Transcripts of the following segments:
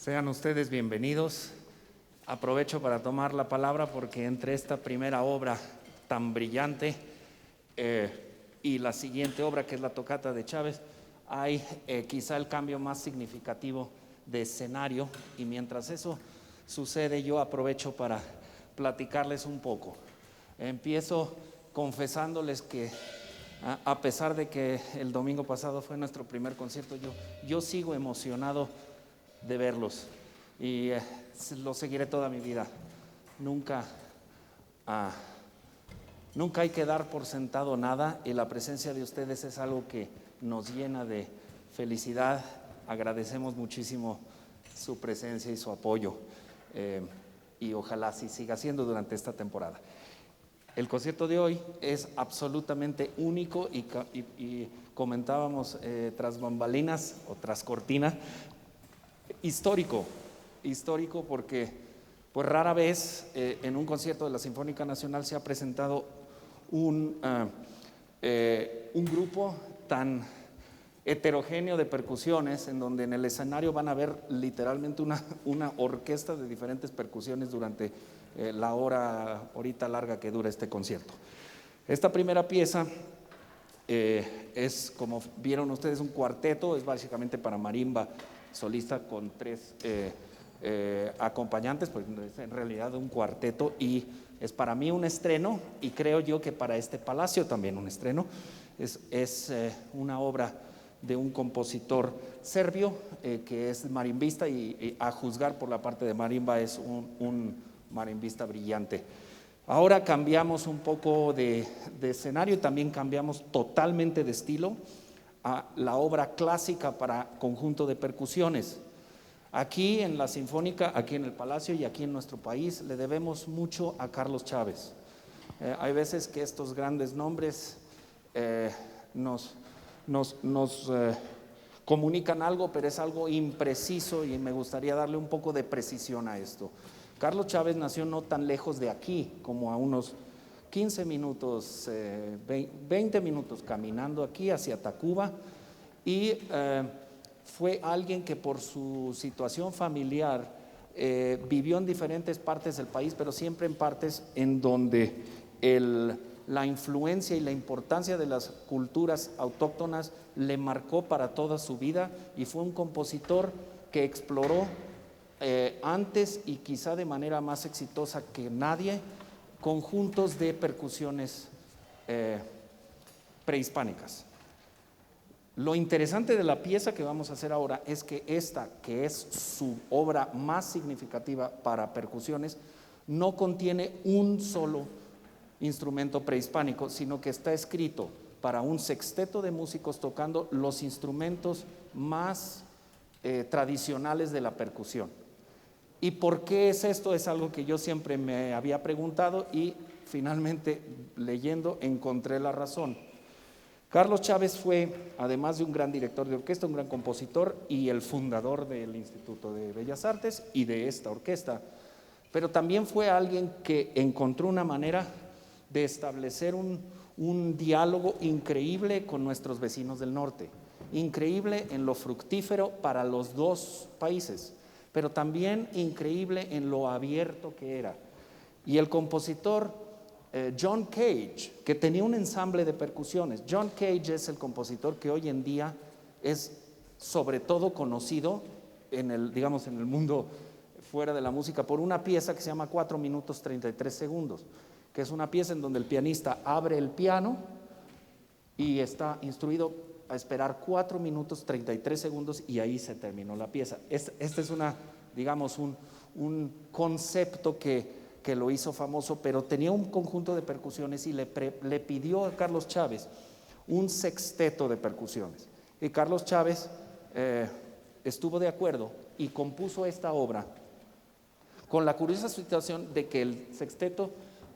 Sean ustedes bienvenidos. Aprovecho para tomar la palabra porque entre esta primera obra tan brillante y la siguiente obra, que es la tocata de Chávez, hay quizá el cambio más significativo de escenario, y mientras eso sucede yo aprovecho para platicarles un poco. Empiezo confesándoles que a pesar de que el domingo pasado fue nuestro primer concierto, yo sigo emocionado de verlos y los seguiré toda mi vida. Nunca hay que dar por sentado nada, y la presencia de ustedes es algo que nos llena de felicidad. Agradecemos muchísimo su presencia y su apoyo, y ojalá así siga siendo durante esta temporada. El concierto de hoy es absolutamente único y comentábamos tras bambalinas o tras cortina, histórico porque pues rara vez en un concierto de la Sinfónica Nacional se ha presentado un grupo tan heterogéneo de percusiones, en donde en el escenario van a ver literalmente una orquesta de diferentes percusiones durante la horita larga que dura este concierto. Esta primera pieza es, como vieron ustedes, un cuarteto. Es básicamente para marimba solista con tres acompañantes, pues es en realidad un cuarteto, y es para mí un estreno, y creo yo que para este palacio también un estreno. Es una obra de un compositor serbio que es marimbista, y a juzgar por la parte de marimba es un marimbista brillante. Ahora cambiamos un poco de escenario y también cambiamos totalmente de estilo a la obra clásica para conjunto de percusiones. Aquí en la Sinfónica, aquí en el Palacio y aquí en nuestro país le debemos mucho a Carlos Chávez. Hay veces que estos grandes nombres nos comunican algo, pero es algo impreciso, y me gustaría darle un poco de precisión a esto. Carlos Chávez nació no tan lejos de aquí, como a unos 15 minutos, 20 minutos caminando aquí hacia Tacuba, y fue alguien que por su situación familiar vivió en diferentes partes del país, pero siempre en partes en donde la influencia y la importancia de las culturas autóctonas le marcó para toda su vida, y fue un compositor que exploró antes y quizá de manera más exitosa que nadie conjuntos de percusiones prehispánicas. Lo interesante de la pieza que vamos a hacer ahora es que esta, que es su obra más significativa para percusiones, no contiene un solo instrumento prehispánico, sino que está escrito para un sexteto de músicos tocando los instrumentos más tradicionales de la percusión. ¿Y por qué es esto? Es algo que yo siempre me había preguntado, y finalmente, leyendo, encontré la razón. Carlos Chávez fue, además de un gran director de orquesta, un gran compositor y el fundador del Instituto de Bellas Artes y de esta orquesta, pero también fue alguien que encontró una manera de establecer un diálogo increíble con nuestros vecinos del norte, increíble en lo fructífero para los dos países, pero también increíble en lo abierto que era. Y el compositor John Cage, que tenía un ensamble de percusiones. John Cage es el compositor que hoy en día es sobre todo conocido en el mundo fuera de la música por una pieza que se llama 4 minutos 33 segundos, que es una pieza en donde el pianista abre el piano y está instruido a esperar 4 minutos 33 segundos, y ahí se terminó la pieza. Este es un concepto que lo hizo famoso, pero tenía un conjunto de percusiones, y le pidió a Carlos Chávez un sexteto de percusiones, y Carlos Chávez estuvo de acuerdo y compuso esta obra, con la curiosa situación de que el sexteto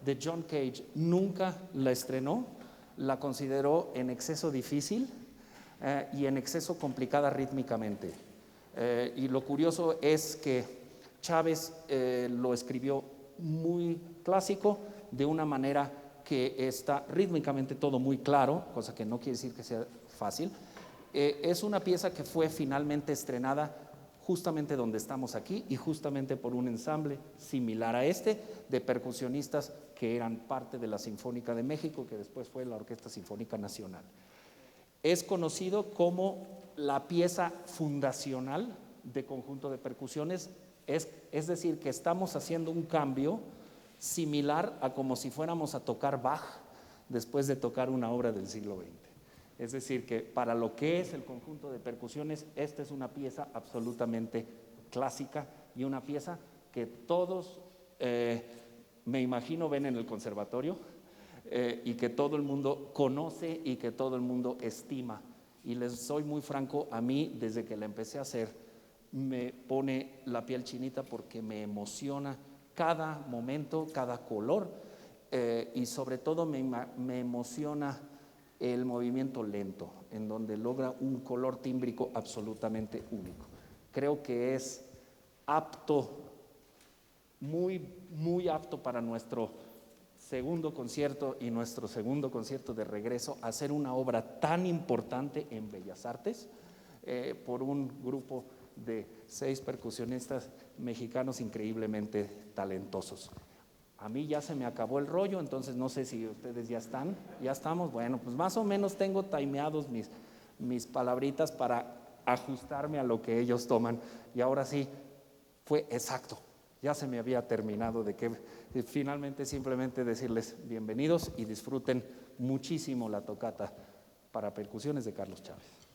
de John Cage nunca la estrenó, la consideró en exceso difícil y en exceso complicada rítmicamente, y lo curioso es que Chávez lo escribió muy clásico, de una manera que está rítmicamente todo muy claro, cosa que no quiere decir que sea fácil. Es una pieza que fue finalmente estrenada justamente donde estamos aquí y justamente por un ensamble similar a este de percusionistas que eran parte de la Sinfónica de México, que después fue la Orquesta Sinfónica Nacional. Es conocido como la pieza fundacional de conjunto de percusiones, es decir, que estamos haciendo un cambio similar a como si fuéramos a tocar Bach después de tocar una obra del siglo XX. Es decir, que para lo que es el conjunto de percusiones, esta es una pieza absolutamente clásica y una pieza que todos, me imagino, ven en el conservatorio y que todo el mundo conoce y que todo el mundo estima. Y les soy muy franco, a mí desde que la empecé a hacer me pone la piel chinita porque me emociona cada momento, cada color y sobre todo me emociona el movimiento lento, en donde logra un color tímbrico absolutamente único. Creo que es apto, muy apto para nuestro segundo concierto y nuestro segundo concierto de regreso, a hacer una obra tan importante en Bellas Artes por un grupo de 6 percusionistas mexicanos increíblemente talentosos. A mí ya se me acabó el rollo, entonces no sé si ustedes ya estamos. Bueno, pues más o menos tengo timeados mis palabritas para ajustarme a lo que ellos toman. Y ahora sí, fue exacto. Ya se me había terminado de que finalmente simplemente decirles bienvenidos y disfruten muchísimo la tocata para percusiones de Carlos Chávez.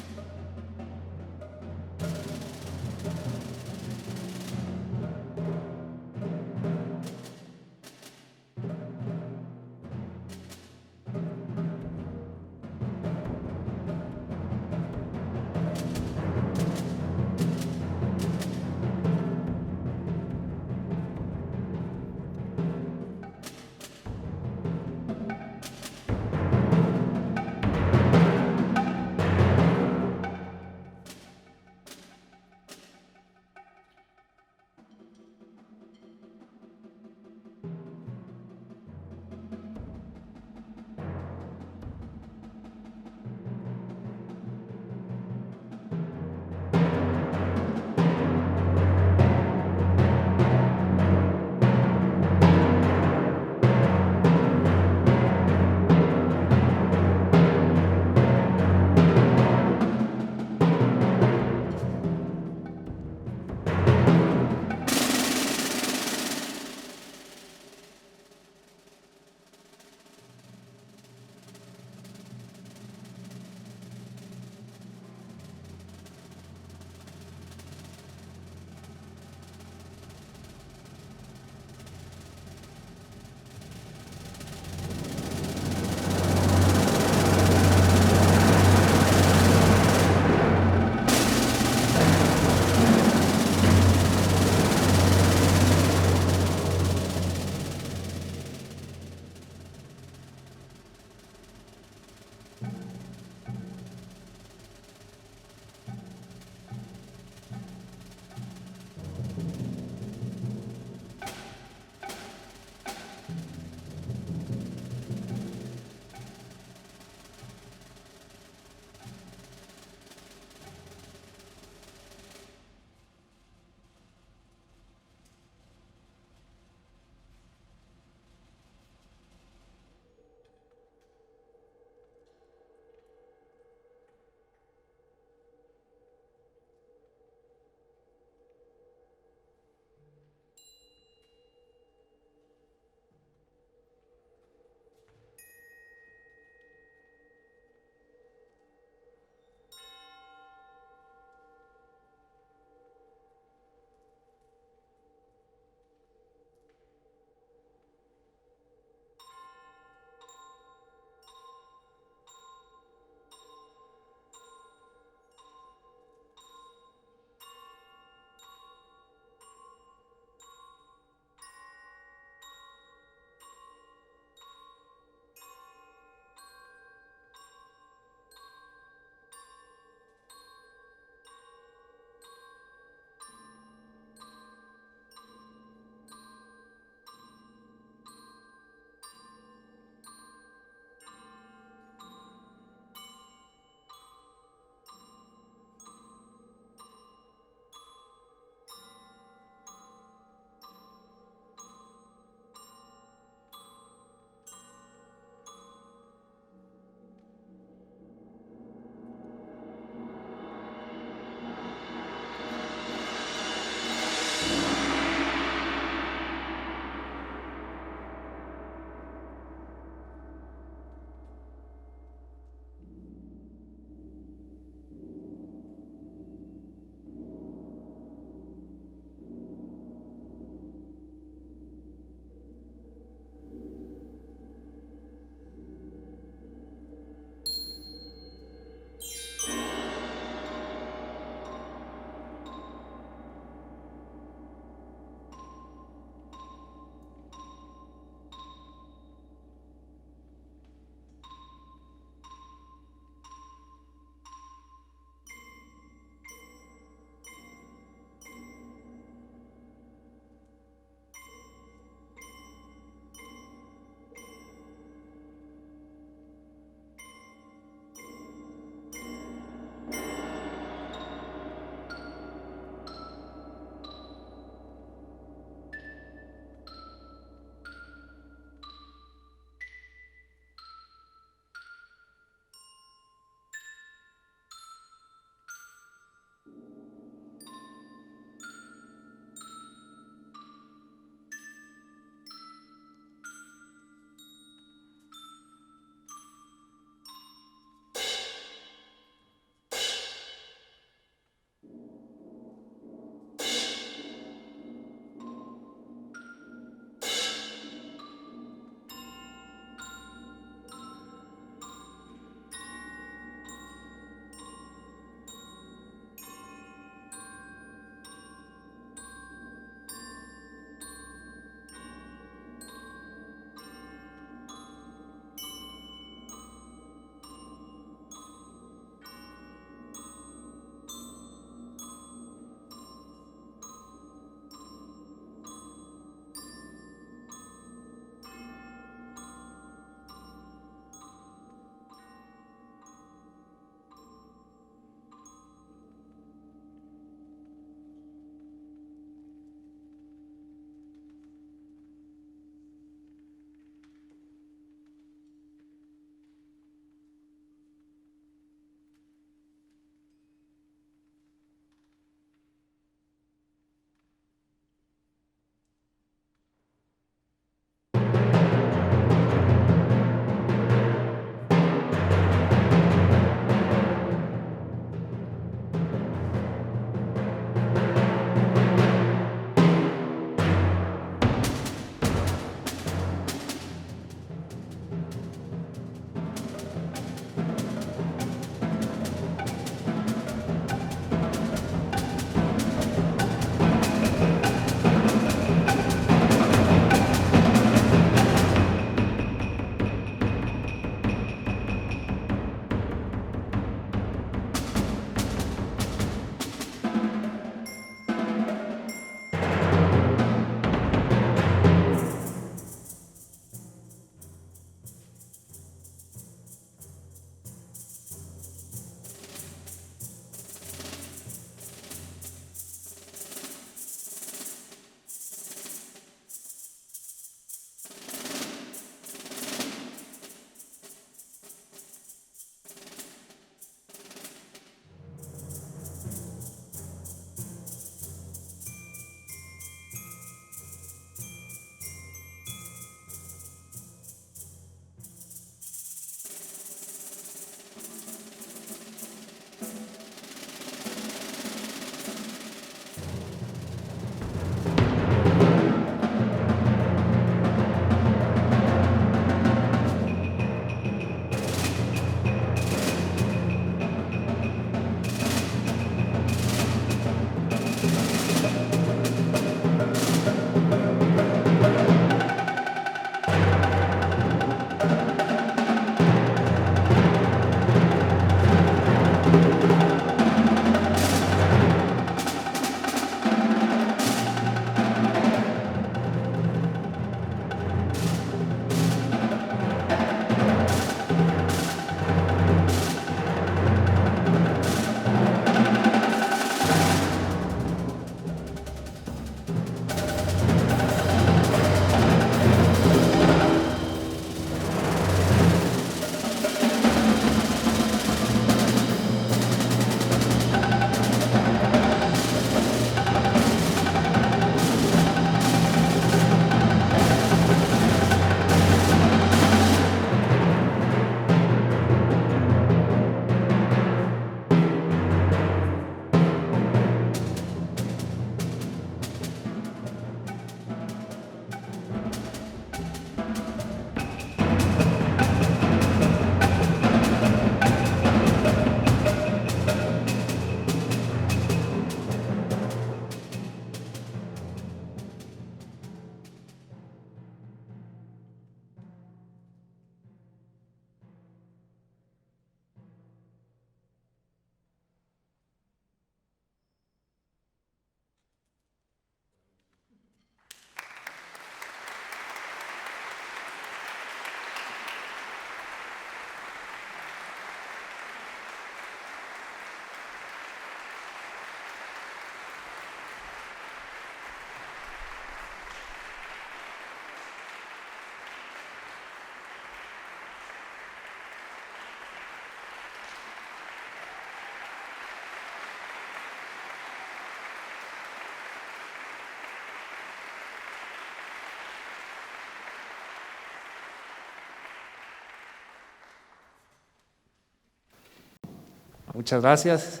Muchas gracias.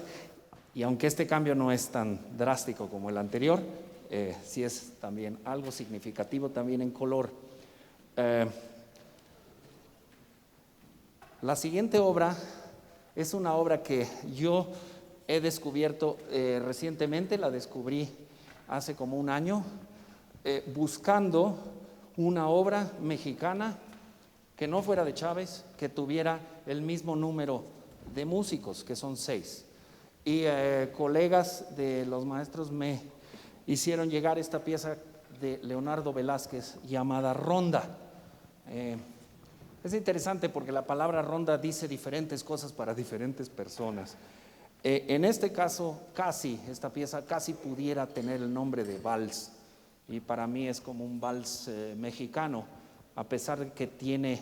Y aunque este cambio no es tan drástico como el anterior, sí es también algo significativo también en color. La siguiente obra es una obra que yo he descubierto recientemente, la descubrí hace como un año, buscando una obra mexicana que no fuera de Chávez, que tuviera el mismo número de músicos, que son 6. Y colegas de los maestros me hicieron llegar esta pieza de Leonardo Velázquez llamada Ronda. Es interesante porque la palabra ronda dice diferentes cosas para diferentes personas. En este caso, esta pieza casi pudiera tener el nombre de vals, y para mí es como un vals mexicano, a pesar de que tiene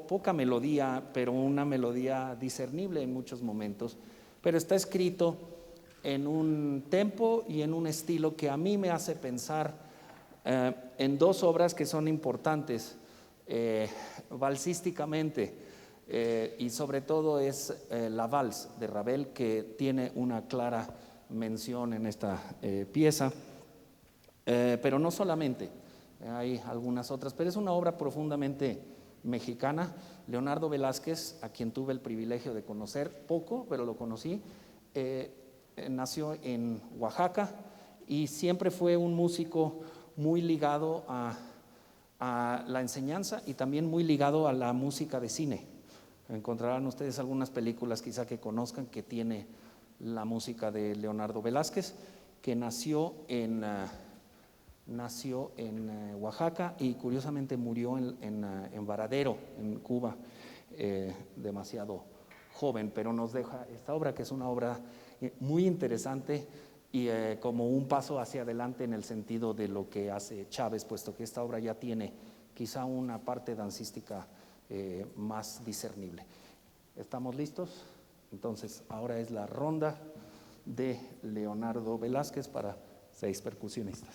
poca melodía, pero una melodía discernible en muchos momentos, pero está escrito en un tempo y en un estilo que a mí me hace pensar en dos obras que son importantes valsísticamente, y sobre todo es la Vals de Ravel, que tiene una clara mención en esta pieza, pero no solamente, hay algunas otras, pero es una obra profundamente mexicana. Leonardo Velázquez, a quien tuve el privilegio de conocer poco, pero lo conocí, nació en Oaxaca y siempre fue un músico muy ligado a la enseñanza y también muy ligado a la música de cine. Encontrarán ustedes algunas películas quizá que conozcan que tiene la música de Leonardo Velázquez, que nació en Oaxaca y curiosamente murió en Varadero, en Cuba, demasiado joven, pero nos deja esta obra, que es una obra muy interesante y como un paso hacia adelante en el sentido de lo que hace Chávez, puesto que esta obra ya tiene quizá una parte dancística más discernible. ¿Estamos listos? Entonces, ahora es la ronda de Leonardo Velázquez para 6 percusionistas.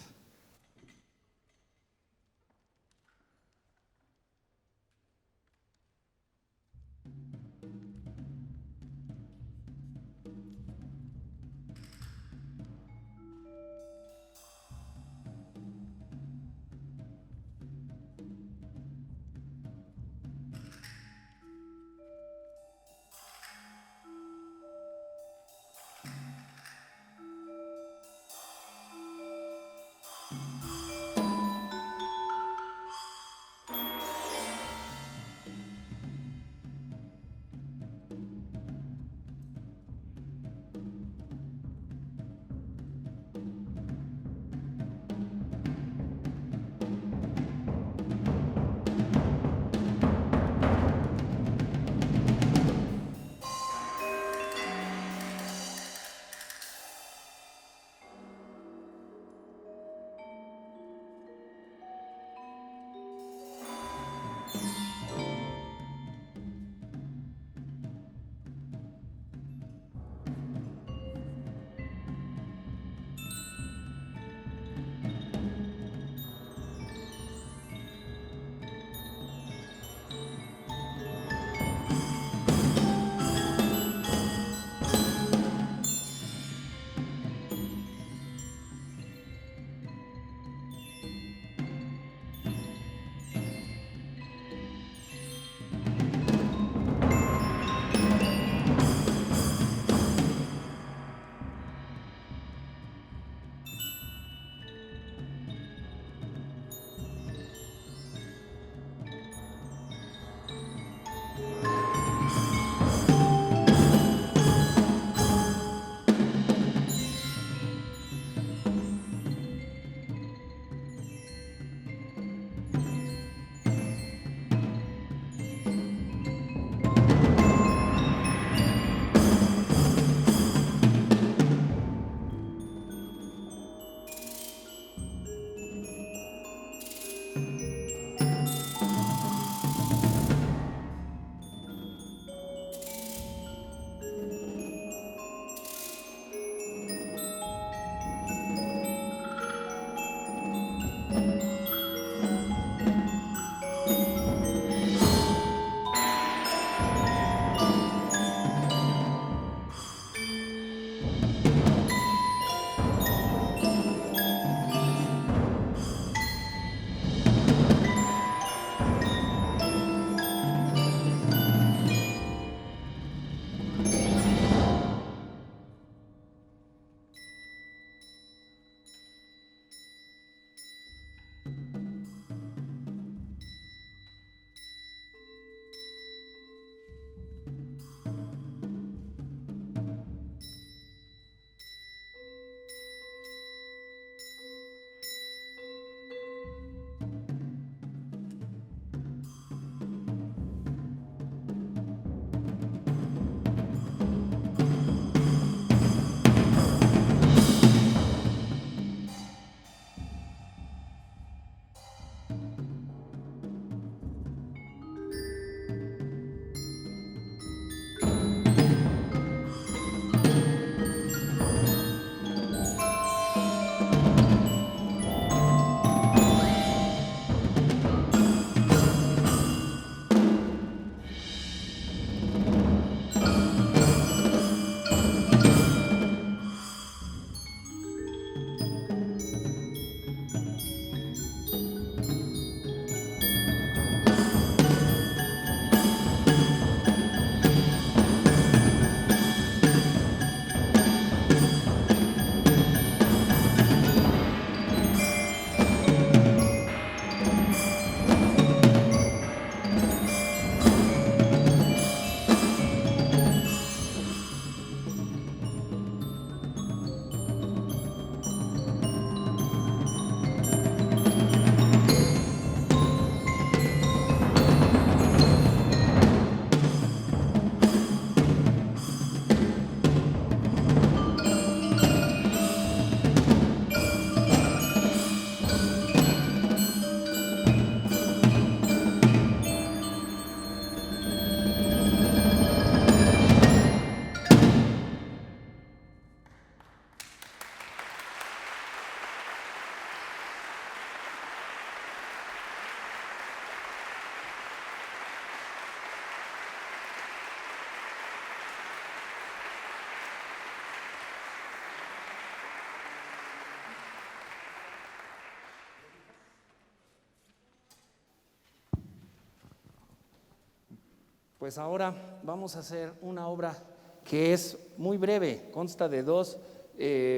Pues ahora vamos a hacer una obra que es muy breve, consta de dos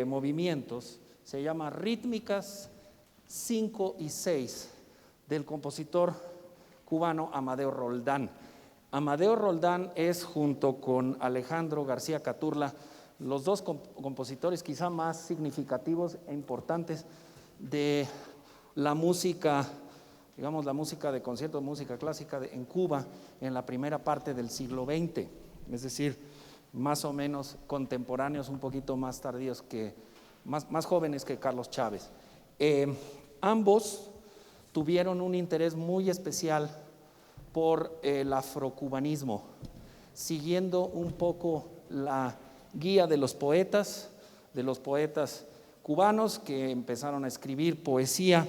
movimientos, se llama Rítmicas 5 y 6 del compositor cubano Amadeo Roldán. Amadeo Roldán es, junto con Alejandro García Caturla, los dos compositores quizá más significativos e importantes de la música, digamos, la música de concierto, música clásica en Cuba en la primera parte del siglo XX, es decir, más o menos contemporáneos, un poquito más tardíos más jóvenes que Carlos Chávez. Ambos tuvieron un interés muy especial por el afrocubanismo, siguiendo un poco la guía de los poetas cubanos que empezaron a escribir poesía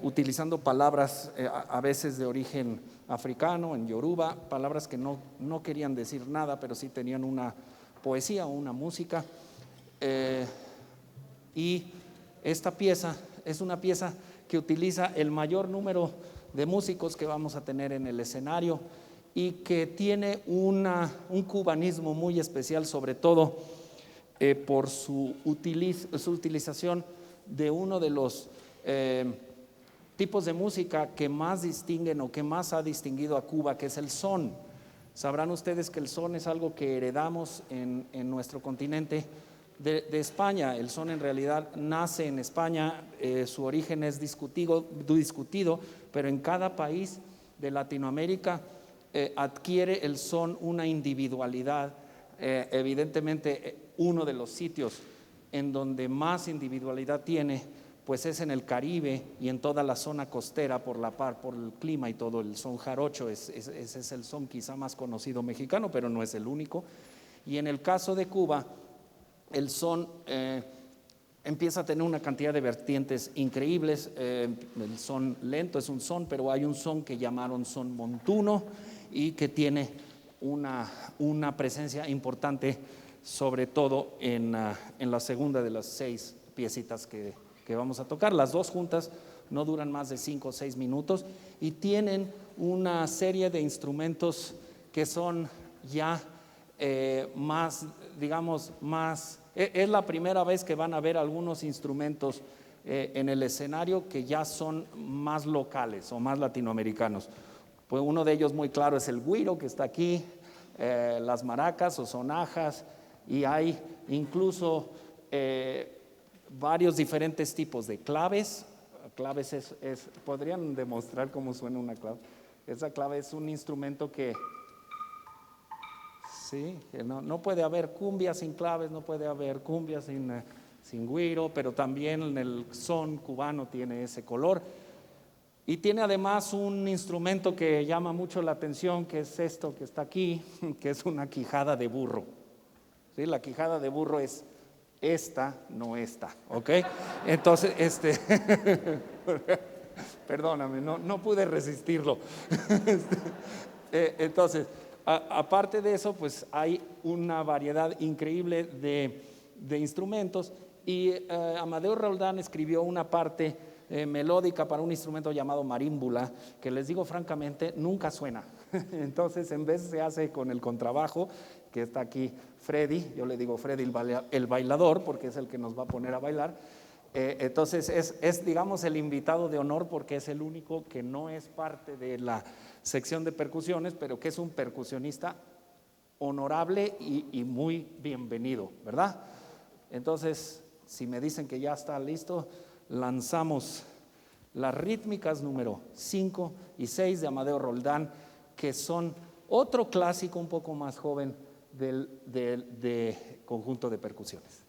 utilizando palabras a veces de origen africano, en yoruba, palabras que no querían decir nada, pero sí tenían una poesía o una música. Y esta pieza es una pieza que utiliza el mayor número de músicos que vamos a tener en el escenario y que tiene un cubanismo muy especial, sobre todo por su utilización de uno de los tipos de música que más distinguen o que más ha distinguido a Cuba, que es el son. Sabrán ustedes que el son es algo que heredamos en nuestro continente de España. El son en realidad nace en España, su origen es discutido, pero en cada país de Latinoamérica adquiere el son una individualidad. Evidentemente, uno de los sitios en donde más individualidad tiene pues es en el Caribe y en toda la zona costera por el clima y todo. El son jarocho, ese es el son quizá más conocido mexicano, pero no es el único. Y en el caso de Cuba, el son empieza a tener una cantidad de vertientes increíbles. El son lento es un son, pero hay un son que llamaron son montuno y que tiene una presencia importante, sobre todo en la segunda de las 6 piecitas que vamos a tocar. Las dos juntas no duran más de 5 o 6 minutos y tienen una serie de instrumentos que son ya más, digamos, es la primera vez que van a ver algunos instrumentos en el escenario que ya son más locales o más latinoamericanos. Pues uno de ellos muy claro es el güiro, que está aquí, las maracas o sonajas, y hay incluso varios diferentes tipos de claves. Claves podrían demostrar cómo suena una clave. Esa clave es un instrumento que no puede haber cumbia sin claves, no puede haber cumbia sin güiro, pero también el son cubano tiene ese color. Y tiene además un instrumento que llama mucho la atención, que es esto que está aquí, que es una quijada de burro. ¿Sí? La quijada de burro es esta, no esta, ¿ok? Entonces, perdóname, no pude resistirlo. Entonces, aparte de eso, pues hay una variedad increíble de instrumentos y Amadeo Roldán escribió una parte melódica para un instrumento llamado marímbula, que les digo francamente, nunca suena. Entonces, en vez se hace con el contrabajo, que está aquí Freddy, yo le digo Freddy el bailador, porque es el que nos va a poner a bailar. Entonces, es, digamos, el invitado de honor, porque es el único que no es parte de la sección de percusiones, pero que es un percusionista honorable y muy bienvenido, ¿verdad? Entonces, si me dicen que ya está listo, lanzamos las rítmicas número 5 y 6 de Amadeo Roldán, que son otro clásico un poco más joven de conjunto de percusiones.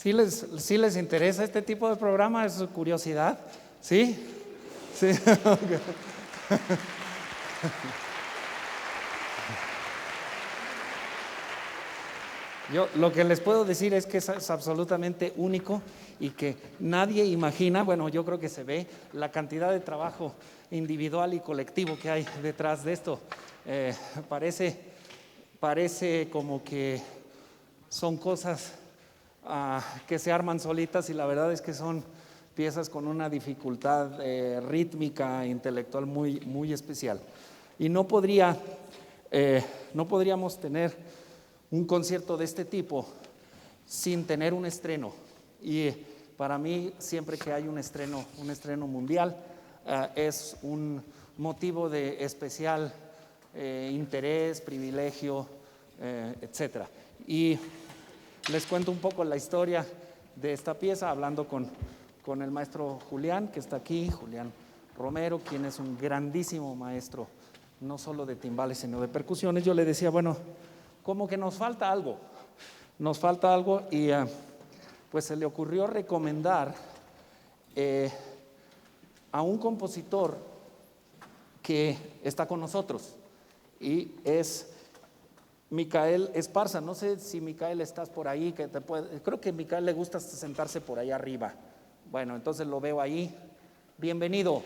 ¿Sí les interesa este tipo de programa? ¿Es su curiosidad? ¿Sí? Sí. Okay. Yo lo que les puedo decir es que es absolutamente único y que nadie imagina, bueno, yo creo que se ve la cantidad de trabajo individual y colectivo que hay detrás de esto. Parece como que son cosas que se arman solitas y la verdad es que son piezas con una dificultad rítmica e intelectual muy, muy especial. Y no podríamos tener un concierto de este tipo sin tener un estreno. Y para mí, siempre que hay un estreno mundial, es un motivo de especial interés, privilegio, etcétera. Y les cuento un poco la historia de esta pieza, hablando con el maestro Julián, que está aquí, Julián Romero, quien es un grandísimo maestro, no solo de timbales, sino de percusiones. Yo le decía, bueno, como que nos falta algo y pues se le ocurrió recomendar a un compositor que está con nosotros y es Micael Esparza. No sé si Micael estás por ahí, creo que a Micael le gusta sentarse por ahí arriba. Bueno, entonces lo veo ahí. Bienvenido.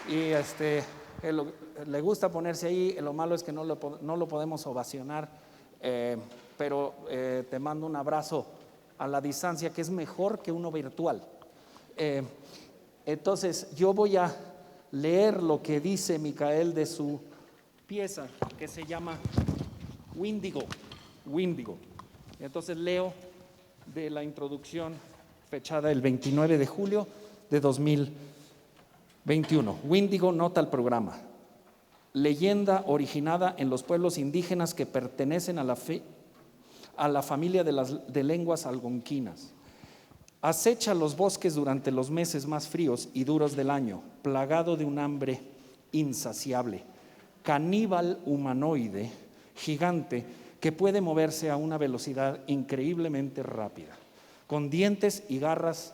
Y le gusta ponerse ahí. Lo malo es que no lo podemos ovacionar, pero te mando un abrazo a la distancia, que es mejor que uno virtual. Entonces yo voy a leer lo que dice Micael de su pieza, que se llama Wíndigo. Entonces leo de la introducción fechada el 29 de julio de 2021. Wíndigo nota al programa: leyenda originada en los pueblos indígenas que pertenecen a la familia de lenguas algonquinas. Acecha los bosques durante los meses más fríos y duros del año, plagado de un hambre insaciable, caníbal humanoide, gigante, que puede moverse a una velocidad increíblemente rápida, con dientes y garras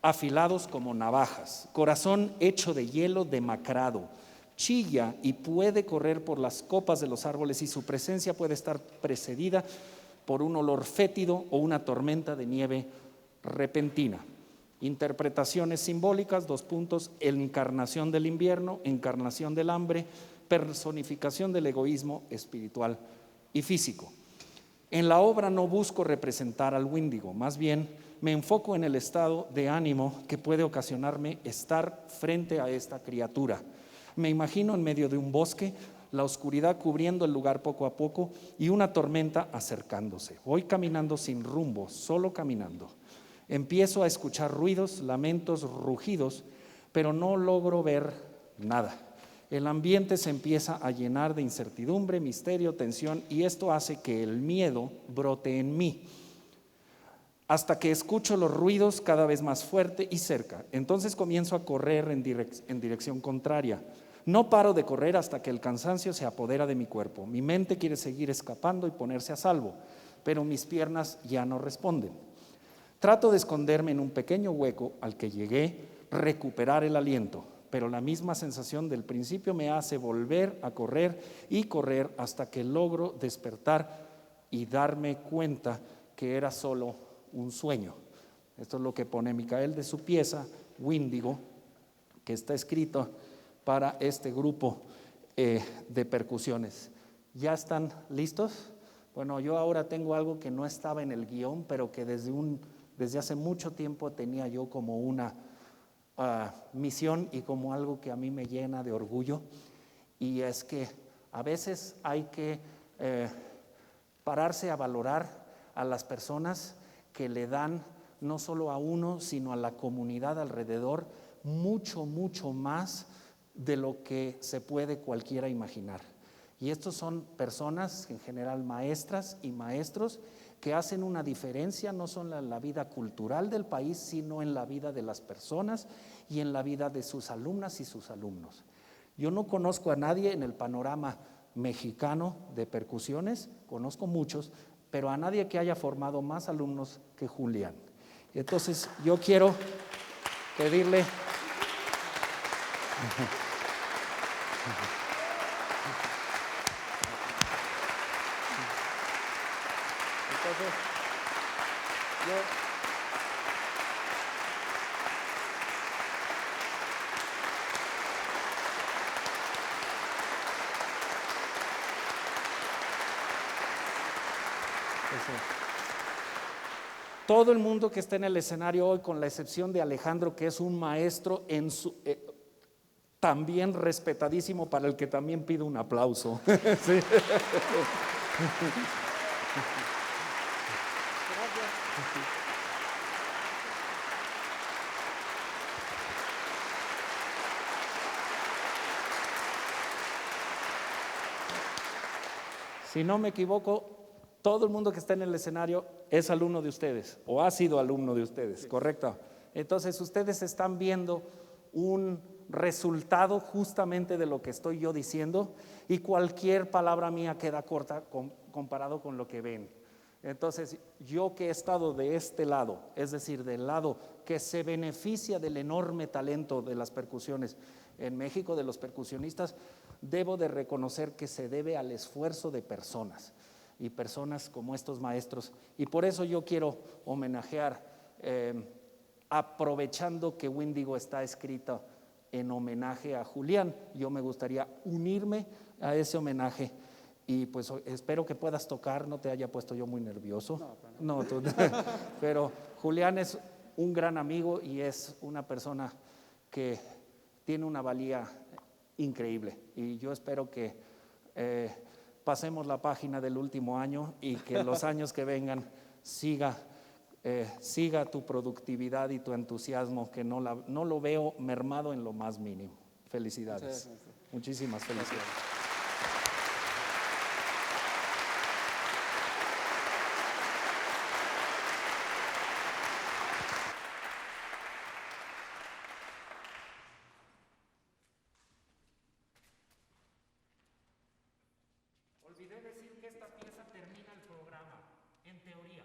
afilados como navajas, corazón hecho de hielo demacrado, chilla y puede correr por las copas de los árboles, y su presencia puede estar precedida por un olor fétido o una tormenta de nieve repentina. Interpretaciones simbólicas: encarnación del invierno, encarnación del hambre, personificación del egoísmo espiritual y físico. En la obra no busco representar al Wíndigo, más bien me enfoco en el estado de ánimo que puede ocasionarme estar frente a esta criatura. Me imagino en medio de un bosque, la oscuridad cubriendo el lugar poco a poco y una tormenta acercándose. Voy caminando sin rumbo, solo caminando. Empiezo a escuchar ruidos, lamentos, rugidos, pero no logro ver nada. El ambiente se empieza a llenar de incertidumbre, misterio, tensión, y esto hace que el miedo brote en mí, hasta que escucho los ruidos cada vez más fuerte y cerca. Entonces comienzo a correr en dirección contraria. No paro de correr hasta que el cansancio se apodera de mi cuerpo. Mi mente quiere seguir escapando y ponerse a salvo, pero mis piernas ya no responden. Trato de esconderme en un pequeño hueco al que llegué, recuperar el aliento, pero la misma sensación del principio me hace volver a correr y correr hasta que logro despertar y darme cuenta que era solo un sueño. Esto es lo que pone Micael de su pieza Wíndigo, que está escrito para este grupo de percusiones. ¿Ya están listos? Bueno, yo ahora tengo algo que no estaba en el guión, pero que desde hace mucho tiempo tenía yo como una misión y como algo que a mí me llena de orgullo, y es que a veces hay que pararse a valorar a las personas que le dan no solo a uno, sino a la comunidad alrededor, mucho, mucho más de lo que se puede cualquiera imaginar. Y estos son personas, en general maestras y maestros, que hacen una diferencia no solo en la vida cultural del país, sino en la vida de las personas y en la vida de sus alumnas y sus alumnos. Yo no conozco a nadie en el panorama mexicano de percusiones, conozco muchos, pero a nadie que haya formado más alumnos que Julián. Entonces yo quiero pedirle... Entonces, yo... Todo el mundo que está en el escenario hoy, con la excepción de Alejandro, que es un maestro en su, también respetadísimo, para el que también pido un aplauso. Sí. Si no me equivoco, todo el mundo que está en el escenario es alumno de ustedes o ha sido alumno de ustedes, ¿correcto? Entonces ustedes están viendo un resultado justamente de lo que estoy yo diciendo, y cualquier palabra mía queda corta comparado con lo que ven. Entonces, yo que he estado de este lado, es decir, del lado que se beneficia del enorme talento de las percusiones en México, de los percusionistas, debo de reconocer que se debe al esfuerzo de personas, y personas como estos maestros. Y por eso yo quiero homenajear, aprovechando que Wíndigo está escrito en homenaje a Julián, yo me gustaría unirme a ese homenaje. Y pues espero que puedas tocar, no te haya puesto yo muy nervioso. No, pero Julián es un gran amigo y es una persona que tiene una valía increíble. Y yo espero que pasemos la página del último año y que los años que vengan siga tu productividad y tu entusiasmo, que no lo veo mermado en lo más mínimo. Felicidades. Muchísimas felicidades. Olvidé decir que esta pieza termina el programa, en teoría.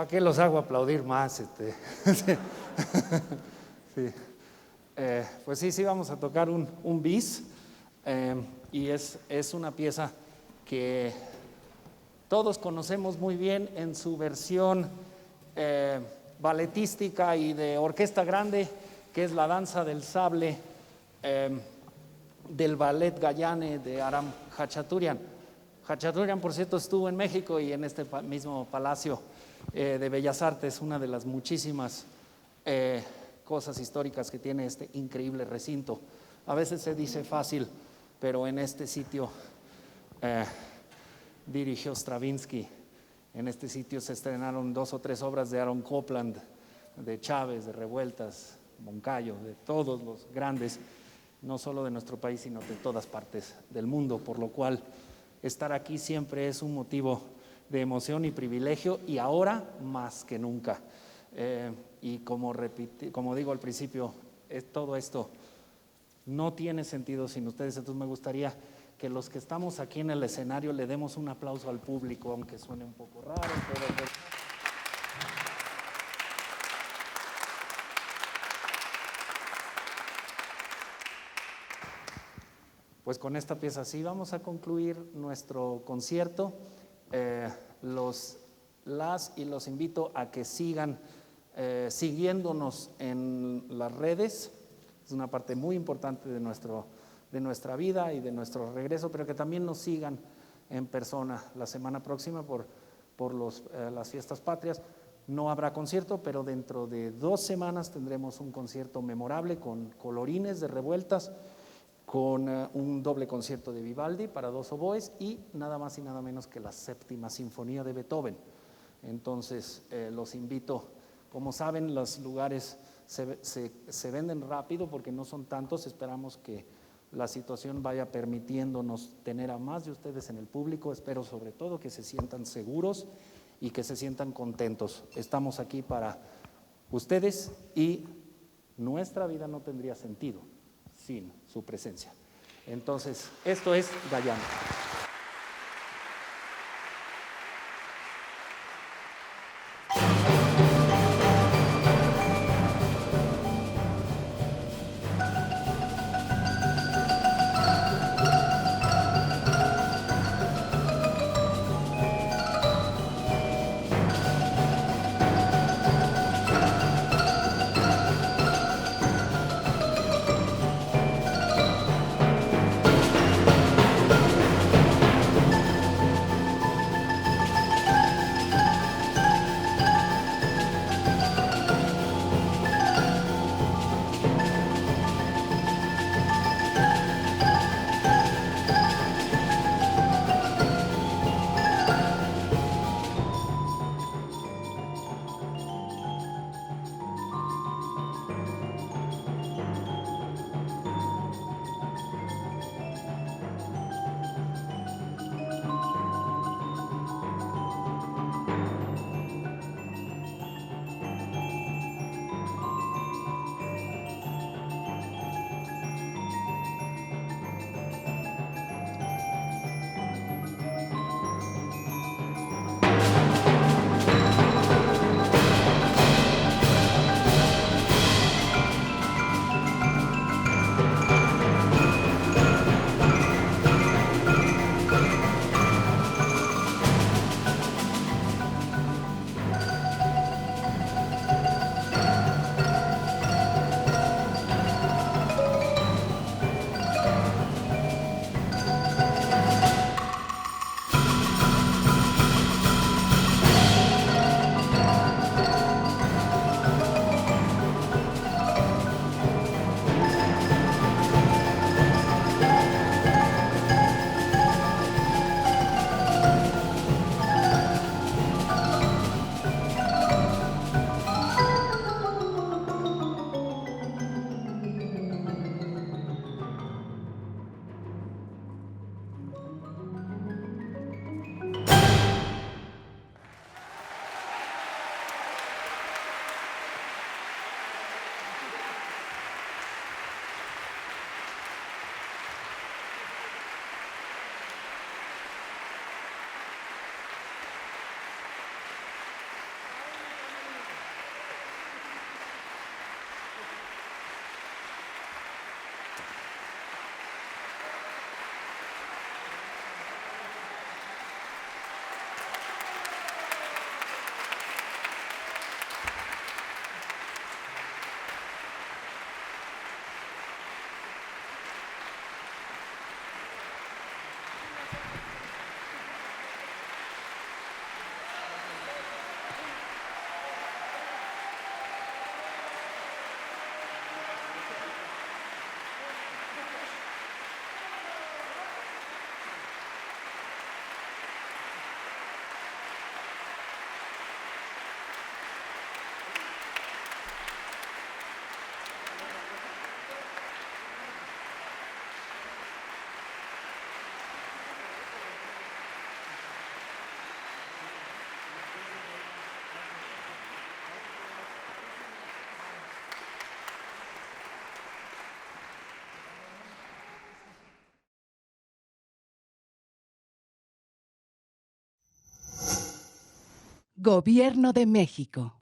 ¿Para qué los hago aplaudir más? Sí. Sí. Pues sí, vamos a tocar un bis, y es una pieza que todos conocemos muy bien en su versión balletística y de orquesta grande, que es la danza del sable del ballet Gayane de Aram Khachaturian. Khachaturian, por cierto, estuvo en México y en este mismo Palacio de Bellas Artes, una de las muchísimas cosas históricas que tiene este increíble recinto. A veces se dice fácil, pero en este sitio dirigió Stravinsky. En este sitio se estrenaron 2 o 3 obras de Aaron Copland, de Chávez, de Revueltas, Moncayo, de todos los grandes, no solo de nuestro país, sino de todas partes del mundo, por lo cual estar aquí siempre es un motivo de emoción y privilegio, y ahora más que nunca. Y como digo al principio, todo esto no tiene sentido sin ustedes. Entonces me gustaría que los que estamos aquí en el escenario le demos un aplauso al público, aunque suene un poco raro, pero pues con esta pieza sí vamos a concluir nuestro concierto. Los invito a que sigan siguiéndonos en las redes. Es una parte muy importante de nuestra vida y de nuestro regreso, pero que también nos sigan en persona. La semana próxima por las fiestas patrias no habrá concierto, pero dentro de 2 semanas tendremos un concierto memorable con colorines de Revueltas, con un doble concierto de Vivaldi para 2 oboes y nada más y nada menos que la 7ª Sinfonía de Beethoven. Entonces los invito. Como saben, los lugares se venden rápido porque no son tantos. Esperamos que la situación vaya permitiéndonos tener a más de ustedes en el público. Espero sobre todo que se sientan seguros y que se sientan contentos. Estamos aquí para ustedes y nuestra vida no tendría sentido sin su presencia. Entonces, esto es Gayane. Gobierno de México.